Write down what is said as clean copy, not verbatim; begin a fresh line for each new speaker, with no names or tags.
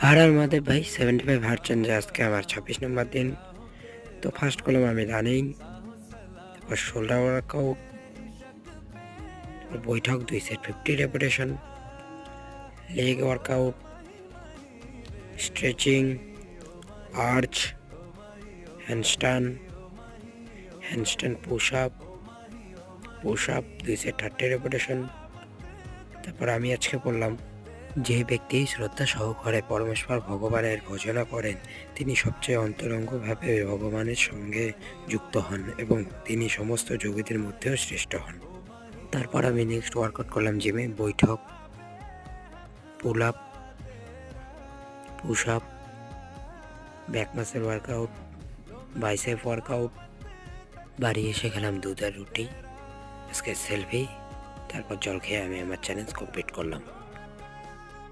আর আমাদের ভাই 75 হাঁটছেন যে আজকে আমার 26 নম্বর দিন। তো ফার্স্ট করলাম আমি রানিং, তারপর শোল্ডার ওয়ার্কআউট, বৈঠক 2 set 50 repetition, leg workout, stretching, arch, handstand push up 2 set 30 repetition. তারপর আমি আজকে বললাম, যে ব্যক্তি শ্রদ্ধা সহকারে পরমেশ্বর ভগবানের ভজনা করেন তিনি সবচেয়ে অন্তরঙ্গভাবে ভগবানের সঙ্গে যুক্ত হন এবং তিনি সমস্ত যোগীদের মধ্যেও শ্রেষ্ঠ হন। তারপর আমি নেক্সট ওয়ার্কআউট করলাম জিমে, বৈঠক, pull up, push up, back muscle workout, bicep workout. বাড়ি এসে খেলাম দুধ আর রুটি, আজকে সেলফি, তারপর জল খেয়ে আমি আমার চ্যালেঞ্জ কমপ্লিট করলাম।